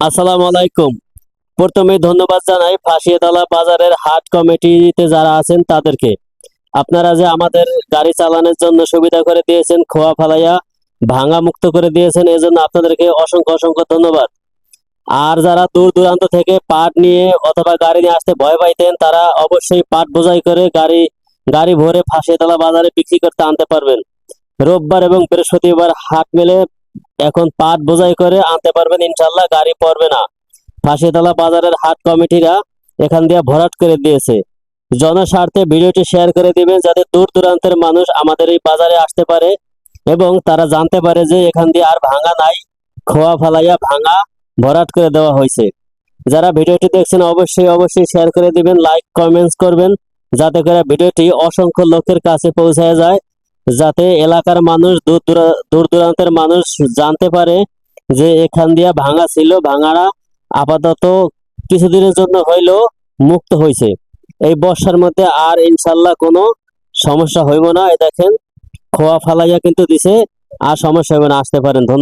আসসালামু আলাইকুম। প্রথমে ধন্যবাদ জানাই ফাঁসিয়াতলা বাজারের হাট কমিটিতে যারা আছেন তাদেরকে। আপনারা যে আমাদের গাড়ি চালানোর জন্য সুবিধা করে দিয়েছেন, খোয়া ফালাইয়া ভাঙা মুক্ত করে দিয়েছেন, এজন্য আপনাদেরকে অসংখ্য অসংখ্য ধন্যবাদ। আর যারা দূর দূরান্ত থেকে পাট নিয়ে অথবা গাড়ি নিয়ে আসতে ভয় পাইতেন, তারা অবশ্যই পাট বোঝাই করে গাড়ি গাড়ি ভরে ফাঁসিয়াতলা বাজারে বিক্রি করতে আনতে পারবেন। রোববার এবং বৃহস্পতিবার হাট মেলে, এখন পাট বোঝাই করে আনতে পারবেন, ইনশাল্লাহ গাড়ি পড়বে না। ফাঁসিতলা বাজারের হাট কমিটিরা এখান দিয়ে ভরাট করে দিয়েছে। জনস্বার্থে ভিডিওটি শেয়ার করে দিবেন, যাতে দূর দূরান্তের মানুষ আমাদের এই বাজারে আসতে পারে এবং তারা জানতে পারে যে এখান দিয়ে আর ভাঙা নাই, খোয়া ফালাইয়া ভাঙা ভরাট করে দেওয়া হয়েছে। যারা ভিডিওটি দেখছেন অবশ্যই অবশ্যই শেয়ার করে দিবেন, লাইক কমেন্টস করবেন, যাতে করে ভিডিওটি অসংখ্য লোকের কাছে পৌঁছায় যায়, যাতে এলাকার মানুষ দূর দূরান্তের মানুষ জানতে পারে যে এখান দিয়া ভাঙা ছিল, ভাঙারা আপাতত কিছুদিনের জন্য হইলেও মুক্ত হয়েছে। এই বর্ষার মধ্যে আর ইনশাল্লাহ কোনো সমস্যা হইব না। এই দেখেন, খোয়া ফালাইয়া কিন্তু দিছে, আর সমস্যা হইব না, আসতে পারেন। ধন্যবাদ।